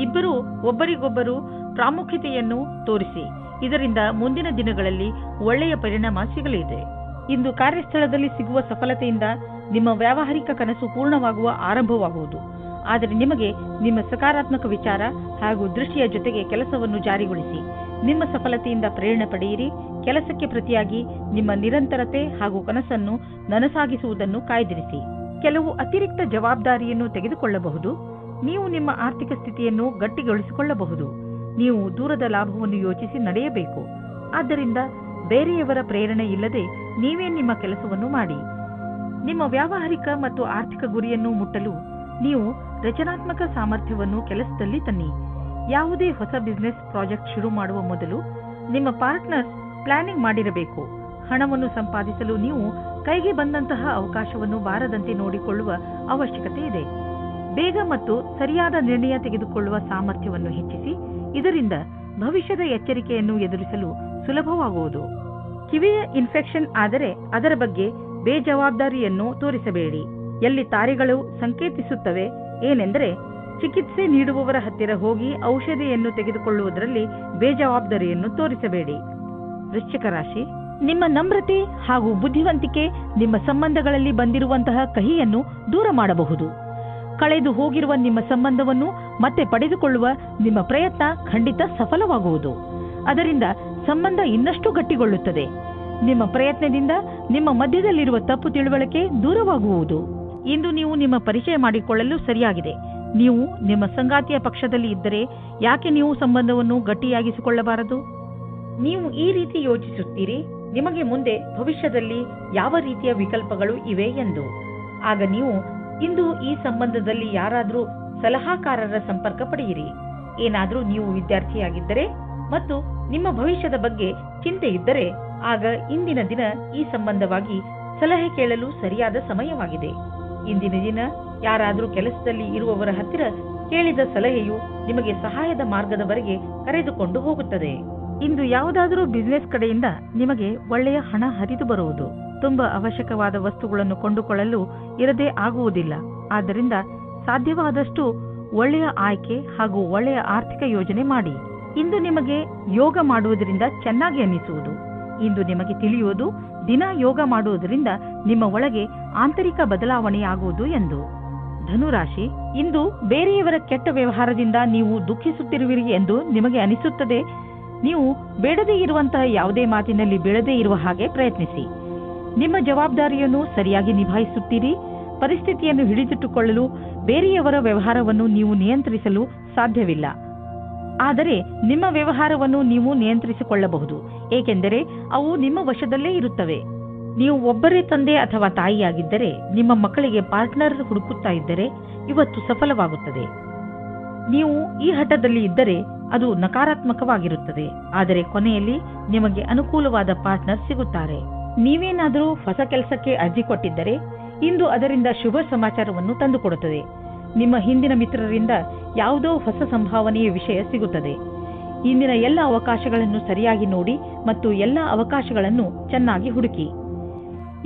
ಇಬ್ಬರೂ ಒಬ್ಬರಿಗೊಬ್ಬರು ಪ್ರಾಮುಖ್ಯತೆಯನ್ನು ತೋರಿಸಿ. ಇದರಿಂದ ಮುಂದಿನ ದಿನಗಳಲ್ಲಿ ಒಳ್ಳೆಯ ಪರಿಣಾಮ ಸಿಗಲಿದೆ. ಇಂದು ಕಾರ್ಯಸ್ಥಳದಲ್ಲಿ ಸಿಗುವ ಸಫಲತೆಯಿಂದ ನಿಮ್ಮ ವ್ಯಾವಹಾರಿಕ ಕನಸು ಪೂರ್ಣವಾಗುವ ಆರಂಭವಾಗುವುದು. ಆದರೆ ನಿಮಗೆ ನಿಮ್ಮ ಸಕಾರಾತ್ಮಕ ವಿಚಾರ ಹಾಗೂ ದೃಷ್ಟಿಯ ಜೊತೆಗೆ ಕೆಲಸವನ್ನು ಜಾರಿಗೊಳಿಸಿ. ನಿಮ್ಮ ಸಫಲತೆಯಿಂದ ಪ್ರೇರಣೆ ಪಡೆಯಿರಿ. ಕೆಲಸಕ್ಕೆ ಪ್ರತಿಯಾಗಿ ನಿಮ್ಮ ನಿರಂತರತೆ ಹಾಗೂ ಕನಸನ್ನು ನನಸಾಗಿಸುವುದನ್ನು ಕಾಯ್ದಿರಿಸಿ. ಕೆಲವು ಅತಿರಿಕ್ತ ಜವಾಬ್ದಾರಿಯನ್ನು ತೆಗೆದುಕೊಳ್ಳಬಹುದು. ನೀವು ನಿಮ್ಮ ಆರ್ಥಿಕ ಸ್ಥಿತಿಯನ್ನು ಗಟ್ಟಿಗೊಳಿಸಿಕೊಳ್ಳಬಹುದು. ನೀವು ದೂರದ ಲಾಭವನ್ನು ಯೋಚಿಸಿ ನಡೆಯಬೇಕು. ಆದ್ದರಿಂದ ಬೇರೆಯವರ ಪ್ರೇರಣೆ ಇಲ್ಲದೆ ನೀವೇ ನಿಮ್ಮ ಕೆಲಸವನ್ನು ಮಾಡಿ. ನಿಮ್ಮ ವ್ಯಾವಹಾರಿಕ ಮತ್ತು ಆರ್ಥಿಕ ಗುರಿಯನ್ನು ಮುಟ್ಟಲು ನೀವು ರಚನಾತ್ಮಕ ಸಾಮರ್ಥ್ಯವನ್ನು ಕೆಲಸದಲ್ಲಿ ತನ್ನಿ. ಯಾವುದೇ ಹೊಸ ಬಿಸಿನೆಸ್ ಪ್ರಾಜೆಕ್ಟ್ ಶುರು ಮಾಡುವ ಮೊದಲು ನಿಮ್ಮ ಪಾರ್ಟ್ನರ್ಸ್ ಪ್ಲಾನಿಂಗ್ ಮಾಡಿರಬೇಕು. ಹಣವನ್ನು ಸಂಪಾದಿಸಲು ನೀವು ಕೈಗೆ ಬಂದಂತಹ ಅವಕಾಶವನ್ನು ಬಾರದಂತೆ ನೋಡಿಕೊಳ್ಳುವ ಅವಶ್ಯಕತೆ ಇದೆ. ಬೇಗ ಮತ್ತು ಸರಿಯಾದ ನಿರ್ಣಯ ತೆಗೆದುಕೊಳ್ಳುವ ಸಾಮರ್ಥ್ಯವನ್ನು ಹೆಚ್ಚಿಸಿ. ಇದರಿಂದ ಭವಿಷ್ಯದ ಎಚ್ಚರಿಕೆಯನ್ನು ಎದುರಿಸಲು ಸುಲಭವಾಗುವುದು. ಕಿವಿಯ ಇನ್ಫೆಕ್ಷನ್ ಆದರೆ ಅದರ ಬಗ್ಗೆ ಬೇಜವಾಬ್ದಾರಿಯನ್ನು ತೋರಿಸಬೇಡಿ. ಎಲ್ಲಿ ತಾರೆಗಳು ಸಂಕೇತಿಸುತ್ತವೆ ಏನೆಂದರೆ, ಚಿಕಿತ್ಸೆ ನೀಡುವವರ ಹತ್ತಿರ ಹೋಗಿ ಔಷಧಿಯನ್ನು ತೆಗೆದುಕೊಳ್ಳುವುದರಲ್ಲಿ ಬೇಜವಾಬ್ದಾರಿಯನ್ನು ತೋರಿಸಬೇಡಿ. ವೃಶ್ಚಿಕ ರಾಶಿ, ನಿಮ್ಮ ನಮ್ರತೆ ಹಾಗೂ ಬುದ್ಧಿವಂತಿಕೆ ನಿಮ್ಮ ಸಂಬಂಧಗಳಲ್ಲಿ ಬಂದಿರುವಂತಹ ಕಹಿಯನ್ನು ದೂರ ಮಾಡಬಹುದು. ಕಳೆದು ಹೋಗಿರುವ ನಿಮ್ಮ ಸಂಬಂಧವನ್ನು ಮತ್ತೆ ಪಡೆದುಕೊಳ್ಳುವ ನಿಮ್ಮ ಪ್ರಯತ್ನ ಖಂಡಿತ ಸಫಲವಾಗುವುದು. ಅದರಿಂದ ಸಂಬಂಧ ಇನ್ನಷ್ಟು ಗಟ್ಟಿಗೊಳ್ಳುತ್ತದೆ. ನಿಮ್ಮ ಪ್ರಯತ್ನದಿಂದ ನಿಮ್ಮ ಮಧ್ಯದಲ್ಲಿರುವ ತಪ್ಪು ತಿಳುವಳಿಕೆ ದೂರವಾಗುವುದು. ಇಂದು ನೀವು ನಿಮ್ಮ ಪರಿಚಯ ಮಾಡಿಕೊಳ್ಳಲು ಸರಿಯಾಗಿದೆ. ನೀವು ನಿಮ್ಮ ಸಂಗಾತಿಯ ಪಕ್ಷದಲ್ಲಿ ಇದ್ದರೆ ಯಾಕೆ ನೀವು ಸಂಬಂಧವನ್ನು ಗಟ್ಟಿಯಾಗಿಸಿಕೊಳ್ಳಬಾರದು? ನೀವು ಈ ರೀತಿ ಯೋಚಿಸುತ್ತೀರಿ, ನಿಮಗೆ ಮುಂದೆ ಭವಿಷ್ಯದಲ್ಲಿ ಯಾವ ರೀತಿಯ ವಿಕಲ್ಪಗಳು ಇವೆ ಎಂದು. ಆಗ ನೀವು ಇಂದು ಈ ಸಂಬಂಧದಲ್ಲಿ ಯಾರಾದರೂ ಸಲಹಾಕಾರರ ಸಂಪರ್ಕ ಪಡೆಯಿರಿ. ಏನಾದರೂ ನೀವು ವಿದ್ಯಾರ್ಥಿಯಾಗಿದ್ದರೆ ಮತ್ತು ನಿಮ್ಮ ಭವಿಷ್ಯದ ಬಗ್ಗೆ ಚಿಂತೆ ಇದ್ದರೆ ಆಗ ಇಂದಿನ ದಿನ ಈ ಸಂಬಂಧವಾಗಿ ಸಲಹೆ ಕೇಳಲು ಸರಿಯಾದ ಸಮಯವಾಗಿದೆ. ಇಂದಿನ ದಿನ ಯಾರಾದರೂ ಕೆಲಸದಲ್ಲಿ ಇರುವವರ ಹತ್ತಿರ ಕೇಳಿದ ಸಲಹೆಯು ನಿಮಗೆ ಸಹಾಯದ ಮಾರ್ಗದವರೆಗೆ ಕರೆದುಕೊಂಡು ಹೋಗುತ್ತದೆ. ಇಂದು ಯಾವುದಾದರೂ ಬಿಸಿನೆಸ್ ಕಡೆಯಿಂದ ನಿಮಗೆ ಒಳ್ಳೆಯ ಹಣ ಹರಿದು ಬರುವುದು. ತುಂಬಾ ಅವಶ್ಯಕವಾದ ವಸ್ತುಗಳನ್ನು ಕೊಂಡುಕೊಳ್ಳಲು ಇರದೇ ಆಗುವುದಿಲ್ಲ. ಆದ್ದರಿಂದ ಸಾಧ್ಯವಾದಷ್ಟು ಒಳ್ಳೆಯ ಆಯ್ಕೆ ಹಾಗೂ ಒಳ್ಳೆಯ ಆರ್ಥಿಕ ಯೋಜನೆ ಮಾಡಿ. ಇಂದು ನಿಮಗೆ ಯೋಗ ಮಾಡುವುದರಿಂದ ಚೆನ್ನಾಗಿ ಅನ್ನಿಸುವುದು. ಇಂದು ನಿಮಗೆ ತಿಳಿಯುವುದು, ದಿನ ಯೋಗ ಮಾಡುವುದರಿಂದ ನಿಮ್ಮ ಒಳಗೆ ಆಂತರಿಕ ಬದಲಾವಣೆಯಾಗುವುದು ಎಂದು. ಧನುರಾಶಿ, ಇಂದು ಬೇರೆಯವರ ಕೆಟ್ಟ ವ್ಯವಹಾರದಿಂದ ನೀವು ದುಃಖಿಸುತ್ತಿರುವಿರಿ ಎಂದು ನಿಮಗೆ ಅನಿಸುತ್ತದೆ. ನೀವು ಬೇಡದೇ ಇರುವಂತಹ ಯಾವುದೇ ಮಾತಿನಲ್ಲಿ ಬೀಳದೇ ಇರುವ ಹಾಗೆ ಪ್ರಯತ್ನಿಸಿ. ನಿಮ್ಮ ಜವಾಬ್ದಾರಿಯನ್ನು ಸರಿಯಾಗಿ ನಿಭಾಯಿಸುತ್ತೀರಿ. ಪರಿಸ್ಥಿತಿಯನ್ನು ಹಿಡಿದಿಟ್ಟುಕೊಳ್ಳಲು ಬೇರೆಯವರ ವ್ಯವಹಾರವನ್ನು ನೀವು ನಿಯಂತ್ರಿಸಲು ಸಾಧ್ಯವಿಲ್ಲ. ಆದರೆ ನಿಮ್ಮ ವ್ಯವಹಾರವನ್ನು ನೀವು ನಿಯಂತ್ರಿಸಿಕೊಳ್ಳಬಹುದು, ಏಕೆಂದರೆ ಅವು ನಿಮ್ಮ ವಶದಲ್ಲೇ ಇರುತ್ತವೆ. ನೀವು ಒಬ್ಬರೇ ತಂದೆ ಅಥವಾ ತಾಯಿಯಾಗಿದ್ದರೆ ನಿಮ್ಮ ಮಕ್ಕಳಿಗೆ ಪಾರ್ಟ್ನರ್ ಹುಡುಕುತ್ತಾ ಇದ್ದರೆ ಇವತ್ತು ಸಫಲವಾಗುತ್ತದೆ. ನೀವು ಈ ಹಠದಲ್ಲಿ ಇದ್ದರೆ ಅದು ನಕಾರಾತ್ಮಕವಾಗಿರುತ್ತದೆ. ಆದರೆ ಕೊನೆಯಲ್ಲಿ ನಿಮಗೆ ಅನುಕೂಲವಾದ ಪಾರ್ಟ್ನರ್ ಸಿಗುತ್ತಾರೆ. ನೀವೇನಾದರೂ ಹೊಸ ಕೆಲಸಕ್ಕೆ ಅರ್ಜಿ ಕೊಟ್ಟಿದ್ದರೆ ಇಂದು ಅದರಿಂದ ಶುಭ ಸಮಾಚಾರವನ್ನು ತಂದುಕೊಡುತ್ತದೆ. ನಿಮ್ಮ ಹಿಂದಿನ ಮಿತ್ರರಿಂದ ಯಾವುದೋ ಹೊಸ ಸಂಭಾವನೆಯ ವಿಷಯ ಸಿಗುತ್ತದೆ. ಇಂದಿನ ಎಲ್ಲ ಅವಕಾಶಗಳನ್ನು ಸರಿಯಾಗಿ ನೋಡಿ ಮತ್ತು ಎಲ್ಲ ಅವಕಾಶಗಳನ್ನು ಚೆನ್ನಾಗಿ ಹುಡುಕಿ.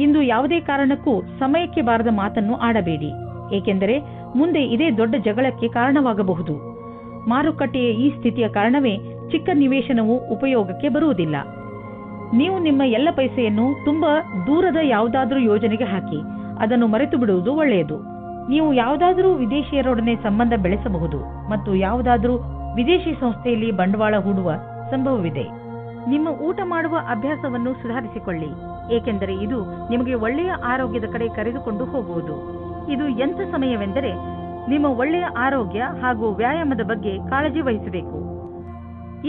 ಇಂದು ಯಾವುದೇ ಕಾರಣಕ್ಕೂ ಸಮಯಕ್ಕೆ ಬಾರದ ಮಾತನ್ನು ಆಡಬೇಡಿ, ಏಕೆಂದರೆ ಮುಂದೆ ಇದೇ ದೊಡ್ಡ ಜಗಳಕ್ಕೆ ಕಾರಣವಾಗಬಹುದು. ಮಾರುಕಟ್ಟೆಯ ಈ ಸ್ಥಿತಿಯ ಕಾರಣವೇ ಚಿಕ್ಕ ನಿವೇಶನವು ಉಪಯೋಗಕ್ಕೆ ಬರುವುದಿಲ್ಲ. ನೀವು ನಿಮ್ಮ ಎಲ್ಲ ಪೈಸೆಯನ್ನು ತುಂಬಾ ದೂರದ ಯಾವುದಾದ್ರೂ ಯೋಜನೆಗೆ ಹಾಕಿ ಅದನ್ನು ಮರೆತು ಬಿಡುವುದು ಒಳ್ಳೆಯದು. ನೀವು ಯಾವುದಾದರೂ ವಿದೇಶಿಯರೊಡನೆ ಸಂಬಂಧ ಬೆಳೆಸಬಹುದು ಮತ್ತು ಯಾವುದಾದರೂ ವಿದೇಶಿ ಸಂಸ್ಥೆಯಲ್ಲಿ ಬಂಡವಾಳ ಹೂಡುವ ಸಂಭವವಿದೆ. ನಿಮ್ಮ ಊಟ ಮಾಡುವ ಅಭ್ಯಾಸವನ್ನು ಸುಧಾರಿಸಿಕೊಳ್ಳಿ, ಏಕೆಂದರೆ ಇದು ನಿಮಗೆ ಒಳ್ಳೆಯ ಆರೋಗ್ಯದ ಕಡೆ ಕರೆದುಕೊಂಡು ಹೋಗುವುದು. ಇದು ಎಂಥ ಸಮಯವೆಂದರೆ ನಿಮ್ಮ ಒಳ್ಳೆಯ ಆರೋಗ್ಯ ಹಾಗೂ ವ್ಯಾಯಾಮದ ಬಗ್ಗೆ ಕಾಳಜಿ ವಹಿಸಬೇಕು.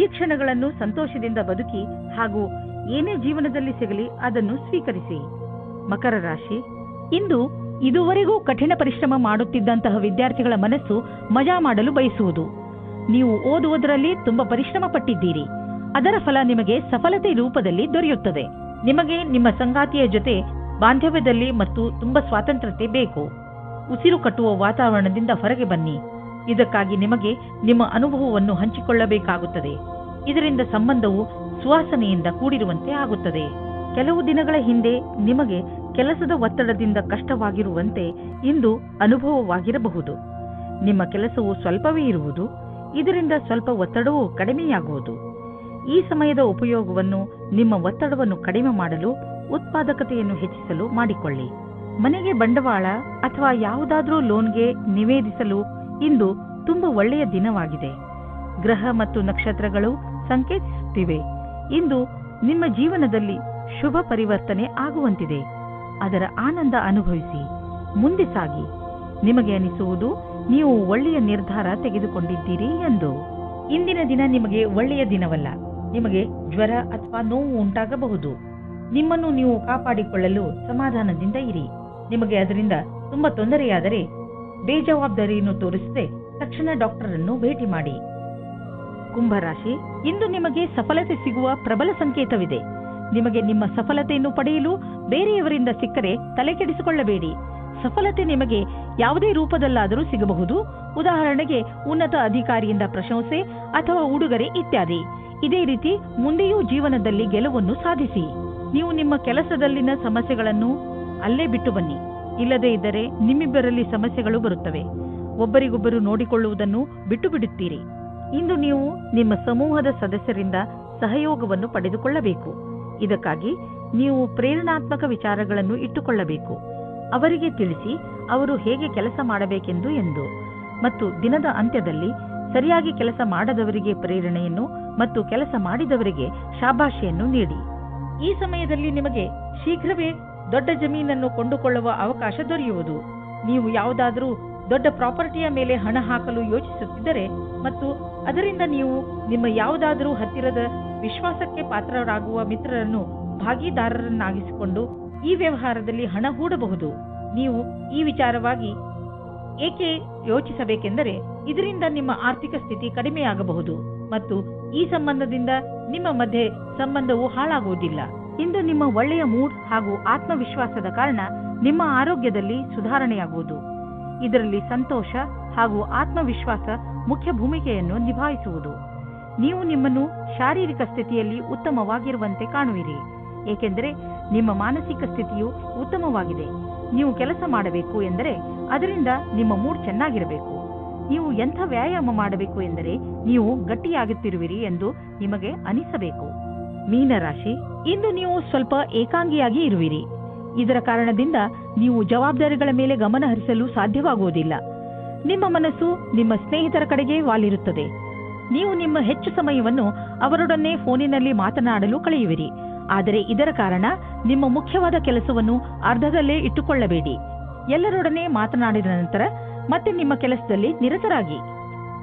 ಈ ಕ್ಷಣಗಳನ್ನು ಸಂತೋಷದಿಂದ ಬದುಕಿ ಹಾಗೂ ಏನೇ ಜೀವನದಲ್ಲಿ ಸಿಗಲಿ ಅದನ್ನು ಸ್ವೀಕರಿಸಿ. ಮಕರ ರಾಶಿ, ಇಂದು ಇದುವರೆಗೂ ಕಠಿಣ ಪರಿಶ್ರಮ ಮಾಡುತ್ತಿದ್ದಂತಹ ವಿದ್ಯಾರ್ಥಿಗಳ ಮನಸ್ಸು ಮಜಾ ಮಾಡಲು ಬಯಸುವುದು. ನೀವು ಓದುವುದರಲ್ಲಿ ತುಂಬಾ ಪರಿಶ್ರಮ ಪಟ್ಟಿದ್ದೀರಿ, ಅದರ ಫಲ ನಿಮಗೆ ಸಫಲತೆ ರೂಪದಲ್ಲಿ ದೊರೆಯುತ್ತದೆ. ನಿಮಗೆ ನಿಮ್ಮ ಸಂಗಾತಿಯ ಜೊತೆ ಬಾಂಧವ್ಯದಲ್ಲಿ ಮತ್ತು ತುಂಬಾ ಸ್ವಾತಂತ್ರ್ಯತೆ ಬೇಕು. ಉಸಿರು ಕಟ್ಟುವ ವಾತಾವರಣದಿಂದ ಹೊರಗೆ ಬನ್ನಿ. ಇದಕ್ಕಾಗಿ ನಿಮಗೆ ನಿಮ್ಮ ಅನುಭವವನ್ನು ಹಂಚಿಕೊಳ್ಳಬೇಕಾಗುತ್ತದೆ. ಇದರಿಂದ ಸಂಬಂಧವು ಸುವಾಸನೆಯಿಂದ ಕೂಡಿರುವಂತೆ ಆಗುತ್ತದೆ. ಕೆಲವು ದಿನಗಳ ಹಿಂದೆ ನಿಮಗೆ ಕೆಲಸದ ಒತ್ತಡದಿಂದ ಕಷ್ಟವಾಗಿರುವಂತೆ ಇಂದು ಅನುಭವವಾಗಿರಬಹುದು. ನಿಮ್ಮ ಕೆಲಸವು ಸ್ವಲ್ಪವೇ ಇರುವುದು, ಇದರಿಂದ ಸ್ವಲ್ಪ ಒತ್ತಡವೂ ಕಡಿಮೆಯಾಗುವುದು. ಈ ಸಮಯದ ಉಪಯೋಗವನ್ನು ನಿಮ್ಮ ಒತ್ತಡವನ್ನು ಕಡಿಮೆ ಮಾಡಲು, ಉತ್ಪಾದಕತೆಯನ್ನು ಹೆಚ್ಚಿಸಲು ಮಾಡಿಕೊಳ್ಳಿ. ಮನೆಗೆ ಬಂಡವಾಳ ಅಥವಾ ಯಾವುದಾದರೂ ಲೋನ್ಗೆ ನಿವೇದಿಸಲು ಇಂದು ತುಂಬಾ ಒಳ್ಳೆಯ ದಿನವಾಗಿದೆ. ಗ್ರಹ ಮತ್ತು ನಕ್ಷತ್ರಗಳು ಸಂಕೇತಿಸುತ್ತಿವೆ ಇಂದು ನಿಮ್ಮ ಜೀವನದಲ್ಲಿ ಶುಭ ಪರಿವರ್ತನೆ ಆಗುವಂತಿದೆ. ಅದರ ಆನಂದ ಅನುಭವಿಸಿ ಮುಂದೆ ಸಾಗಿ. ನಿಮಗೆ ಅನಿಸುವುದು ನೀವು ಒಳ್ಳೆಯ ನಿರ್ಧಾರ ತೆಗೆದುಕೊಂಡಿದ್ದೀರಿ ಎಂದು. ಇಂದಿನ ದಿನ ನಿಮಗೆ ಒಳ್ಳೆಯ ದಿನವಲ್ಲ. ನಿಮಗೆ ಜ್ವರ ಅಥವಾ ನೋವು ಉಂಟಾಗಬಹುದು. ನಿಮ್ಮನ್ನು ನೀವು ಕಾಪಾಡಿಕೊಳ್ಳಲು ಸಮಾಧಾನದಿಂದ ಇರಿ. ನಿಮಗೆ ಅದರಿಂದ ತುಂಬಾ ತೊಂದರೆಯಾದರೆ ಬೇಜವಾಬ್ದಾರಿಯನ್ನು ತೋರಿಸದೆ ತಕ್ಷಣ ಡಾಕ್ಟರ್ ಅನ್ನು ಭೇಟಿ ಮಾಡಿ. ಕುಂಭರಾಶಿ, ಇಂದು ನಿಮಗೆ ಸಫಲತೆ ಸಿಗುವ ಪ್ರಬಲ ಸಂಕೇತವಿದೆ. ನಿಮಗೆ ನಿಮ್ಮ ಸಫಲತೆಯನ್ನು ಪಡೆಯಲು ಬೇರೆಯವರಿಂದ ಸಿಕ್ಕರೆ ತಲೆ ಕೆಡಿಸಿಕೊಳ್ಳಬೇಡಿ. ಸಫಲತೆ ನಿಮಗೆ ಯಾವುದೇ ರೂಪದಲ್ಲಾದರೂ ಸಿಗಬಹುದು. ಉದಾಹರಣೆಗೆ ಉನ್ನತ ಅಧಿಕಾರಿಯಿಂದ ಪ್ರಶಂಸೆ ಅಥವಾ ಉಡುಗೊರೆ ಇತ್ಯಾದಿ. ಇದೇ ರೀತಿ ಮುಂದೆಯೂ ಜೀವನದಲ್ಲಿ ಗೆಲುವನ್ನು ಸಾಧಿಸಿ. ನೀವು ನಿಮ್ಮ ಕೆಲಸದಲ್ಲಿನ ಸಮಸ್ಯೆಗಳನ್ನು ಅಲ್ಲೇ ಬಿಟ್ಟು ಬನ್ನಿ. ಇಲ್ಲದೇ ಇದ್ದರೆ ನಿಮ್ಮಿಬ್ಬರಲ್ಲಿ ಸಮಸ್ಯೆಗಳು ಬರುತ್ತವೆ. ಒಬ್ಬರಿಗೊಬ್ಬರು ನೋಡಿಕೊಳ್ಳುವುದನ್ನು ಬಿಟ್ಟು ಬಿಡುತ್ತೀರಿ. ಇಂದು ನೀವು ನಿಮ್ಮ ಸಮೂಹದ ಸದಸ್ಯರಿಂದ ಸಹಯೋಗವನ್ನು ಪಡೆದುಕೊಳ್ಳಬೇಕು. ಇದಕ್ಕಾಗಿ ನೀವು ಪ್ರೇರಣಾತ್ಮಕ ವಿಚಾರಗಳನ್ನು ಇಟ್ಟುಕೊಳ್ಳಬೇಕು. ಅವರಿಗೆ ತಿಳಿಸಿ ಅವರು ಹೇಗೆ ಕೆಲಸ ಮಾಡಬೇಕೆಂದು ಮತ್ತು ದಿನದ ಅಂತ್ಯದಲ್ಲಿ ಸರಿಯಾಗಿ ಕೆಲಸ ಮಾಡದವರಿಗೆ ಪ್ರೇರಣೆಯನ್ನು ಮತ್ತು ಕೆಲಸ ಮಾಡಿದವರಿಗೆ ಶಾಬಾಷೆಯನ್ನು ನೀಡಿ. ಈ ಸಮಯದಲ್ಲಿ ನಿಮಗೆ ಶೀಘ್ರವೇ ದೊಡ್ಡ ಜಮೀನನ್ನು ಕೊಂಡುಕೊಳ್ಳುವ ಅವಕಾಶ ದೊರೆಯುವುದು. ನೀವು ಯಾವುದಾದರೂ ದೊಡ್ಡ ಪ್ರಾಪರ್ಟಿಯ ಮೇಲೆ ಹಣ ಹಾಕಲು ಯೋಚಿಸುತ್ತಿದ್ದರೆ ಮತ್ತು ಅದರಿಂದ ನೀವು ನಿಮ್ಮ ಯಾವುದಾದರೂ ಹತ್ತಿರದ ವಿಶ್ವಾಸಕ್ಕೆ ಪಾತ್ರರಾಗುವ ಮಿತ್ರರನ್ನು ಭಾಗಿದಾರರನ್ನಾಗಿಸಿಕೊಂಡು ಈ ವ್ಯವಹಾರದಲ್ಲಿ ಹಣ ಹೂಡಬಹುದು. ನೀವು ಈ ವಿಚಾರವಾಗಿ ಏಕೆ ಯೋಚಿಸಬೇಕೆಂದರೆ ಇದರಿಂದ ನಿಮ್ಮ ಆರ್ಥಿಕ ಸ್ಥಿತಿ ಕಡಿಮೆಯಾಗಬಹುದು ಮತ್ತು ಈ ಸಂಬಂಧದಿಂದ ನಿಮ್ಮ ಮಧ್ಯೆ ಸಂಬಂಧವು ಹಾಳಾಗುವುದಿಲ್ಲ. ಇಂದು ನಿಮ್ಮ ಒಳ್ಳೆಯ ಮೂಡ್ ಹಾಗೂ ಆತ್ಮವಿಶ್ವಾಸದ ಕಾರಣ ನಿಮ್ಮ ಆರೋಗ್ಯದಲ್ಲಿ ಸುಧಾರಣೆಯಾಗುವುದು. ಇದರಲ್ಲಿ ಸಂತೋಷ ಹಾಗೂ ಆತ್ಮವಿಶ್ವಾಸ ಮುಖ್ಯ ಭೂಮಿಕೆಯನ್ನು ನಿಭಾಯಿಸುವುದು. ನೀವು ನಿಮ್ಮನ್ನು ಶಾರೀರಿಕ ಸ್ಥಿತಿಯಲ್ಲಿ ಉತ್ತಮವಾಗಿರುವಂತೆ ಕಾಣುವಿರಿ, ಏಕೆಂದರೆ ನಿಮ್ಮ ಮಾನಸಿಕ ಸ್ಥಿತಿಯು ಉತ್ತಮವಾಗಿದೆ. ನೀವು ಕೆಲಸ ಮಾಡಬೇಕು ಎಂದರೆ ಅದರಿಂದ ನಿಮ್ಮ ಮೂಡ್ ಚೆನ್ನಾಗಿರಬೇಕು. ನೀವು ಎಂಥ ವ್ಯಾಯಾಮ ಮಾಡಬೇಕು ಎಂದರೆ ನೀವು ಗಟ್ಟಿಯಾಗುತ್ತಿರುವಿರಿ ಎಂದು ನಿಮಗೆ ಅನಿಸಬೇಕು. ಮೀನರಾಶಿ, ಇಂದು ನೀವು ಸ್ವಲ್ಪ ಏಕಾಂಗಿಯಾಗಿ ಇರುವಿರಿ. ಇದರ ಕಾರಣದಿಂದ ನೀವು ಜವಾಬ್ದಾರಿಗಳ ಮೇಲೆ ಗಮನ ಹರಿಸಲು ಸಾಧ್ಯವಾಗುವುದಿಲ್ಲ. ನಿಮ್ಮ ಮನಸ್ಸು ನಿಮ್ಮ ಸ್ನೇಹಿತರ ಕಡೆಗೆ ವಾಲಿರುತ್ತದೆ. ನೀವು ನಿಮ್ಮ ಹೆಚ್ಚು ಸಮಯವನ್ನು ಅವರೊಡನೆ ಫೋನಿನಲ್ಲಿ ಮಾತನಾಡಲು ಕಳೆಯುವಿರಿ. ಆದರೆ ಇದರ ಕಾರಣ ನಿಮ್ಮ ಮುಖ್ಯವಾದ ಕೆಲಸವನ್ನು ಅರ್ಧದಲ್ಲೇ ಇಟ್ಟುಕೊಳ್ಳಬೇಡಿ. ಎಲ್ಲರೊಡನೆ ಮಾತನಾಡಿದ ನಂತರ ಮತ್ತೆ ನಿಮ್ಮ ಕೆಲಸದಲ್ಲಿ ನಿರತರಾಗಿ.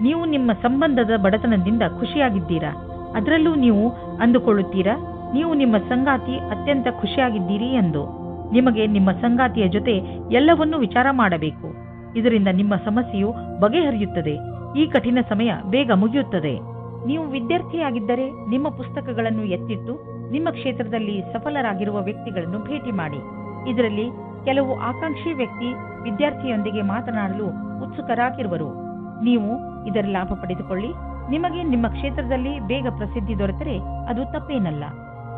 ನೀವು ನಿಮ್ಮ ಸಂಬಂಧದ ಬಡತನದಿಂದ ಖುಷಿಯಾಗಿದ್ದೀರಾ? ಅದರಲ್ಲೂ ನೀವು ಅಂದುಕೊಳ್ಳುತ್ತೀರಾ ನೀವು ನಿಮ್ಮ ಸಂಗಾತಿ ಅತ್ಯಂತ ಖುಷಿಯಾಗಿದ್ದೀರಿ ಎಂದು. ನಿಮಗೆ ನಿಮ್ಮ ಸಂಗಾತಿಯ ಜೊತೆ ಎಲ್ಲವನ್ನೂ ವಿಚಾರ ಮಾಡಬೇಕು. ಇದರಿಂದ ನಿಮ್ಮ ಸಮಸ್ಯೆಯು ಬಗೆಹರಿಯುತ್ತದೆ. ಈ ಕಠಿಣ ಸಮಯ ಬೇಗ ಮುಗಿಯುತ್ತದೆ. ನೀವು ವಿದ್ಯಾರ್ಥಿಯಾಗಿದ್ದರೆ ನಿಮ್ಮ ಪುಸ್ತಕಗಳನ್ನು ಎತ್ತಿಟ್ಟು ನಿಮ್ಮ ಕ್ಷೇತ್ರದಲ್ಲಿ ಸಫಲರಾಗಿರುವ ವ್ಯಕ್ತಿಗಳನ್ನು ಭೇಟಿ ಮಾಡಿ. ಇದರಲ್ಲಿ ಕೆಲವು ಆಕಾಂಕ್ಷಿ ವ್ಯಕ್ತಿ ವಿದ್ಯಾರ್ಥಿಯೊಂದಿಗೆ ಮಾತನಾಡಲು ಉತ್ಸುಕರಾಗಿರುವರು. ನೀವು ಇದರ ಲಾಭ ಪಡೆದುಕೊಳ್ಳಿ. ನಿಮಗೆ ನಿಮ್ಮ ಕ್ಷೇತ್ರದಲ್ಲಿ ಬೇಗ ಪ್ರಸಿದ್ಧಿ ದೊರೆತರೆ ಅದು ತಪ್ಪೇನಲ್ಲ.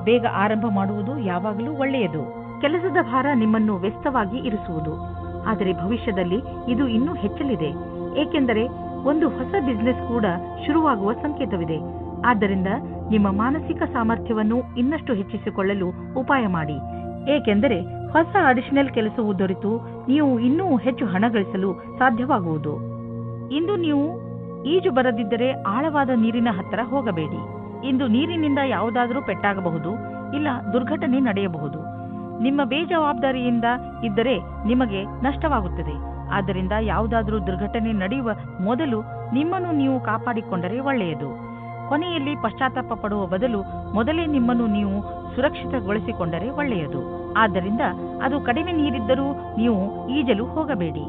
ಬೇಗ ಆರಂಭ ಮಾಡುವುದು ಯಾವಾಗಲೂ ಒಳ್ಳೆಯದು. ಕೆಲಸದ ಭಾರ ನಿಮ್ಮನ್ನು ವ್ಯಸ್ತವಾಗಿ ಇರಿಸುವುದು. ಆದರೆ ಭವಿಷ್ಯದಲ್ಲಿ ಇದು ಇನ್ನೂ ಹೆಚ್ಚಲಿದೆ, ಏಕೆಂದರೆ ಒಂದು ಹೊಸ ಬಿಸಿನೆಸ್ ಕೂಡ ಶುರುವಾಗುವ ಸಂಕೇತವಿದೆ. ಆದ್ದರಿಂದ ನಿಮ್ಮ ಮಾನಸಿಕ ಸಾಮರ್ಥ್ಯವನ್ನು ಇನ್ನಷ್ಟು ಹೆಚ್ಚಿಸಿಕೊಳ್ಳಲು ಉಪಾಯ ಮಾಡಿ, ಏಕೆಂದರೆ ಹೊಸ ಅಡಿಷನಲ್ ಕೆಲಸವು ದೊರೆತು ನೀವು ಇನ್ನೂ ಹೆಚ್ಚು ಹಣ ಗಳಿಸಲು ಸಾಧ್ಯವಾಗುವುದು. ಇಂದು ನೀವು ಈಜು ಬರದಿದ್ದರೆ ಆಳವಾದ ನೀರಿನ ಹತ್ತಿರ ಹೋಗಬೇಡಿ. ಇಂದು ನೀರಿನಿಂದ ಯಾವುದಾದರೂ ಪೆಟ್ಟಾಗಬಹುದು, ಇಲ್ಲ ದುರ್ಘಟನೆ ನಡೆಯಬಹುದು. ನಿಮ್ಮ ಬೇಜವಾಬ್ದಾರಿಯಿಂದ ಇದ್ದರೆ ನಿಮಗೆ ನಷ್ಟವಾಗುತ್ತದೆ. ಆದ್ದರಿಂದ ಯಾವುದಾದರೂ ದುರ್ಘಟನೆ ನಡೆಯುವ ಮೊದಲು ನಿಮ್ಮನ್ನು ನೀವು ಕಾಪಾಡಿಕೊಂಡರೆ ಒಳ್ಳೆಯದು. ಕೊನೆಯಲ್ಲಿ ಪಶ್ಚಾತ್ತಾಪ ಪಡುವ ಬದಲು ಮೊದಲೇ ನಿಮ್ಮನ್ನು ನೀವು ಸುರಕ್ಷಿತಗೊಳಿಸಿಕೊಂಡರೆ ಒಳ್ಳೆಯದು. ಆದ್ದರಿಂದ ಅದು ಕಡಿಮೆ ನೀರಿದ್ದರೂ ನೀವು ಈಜಲು ಹೋಗಬೇಡಿ.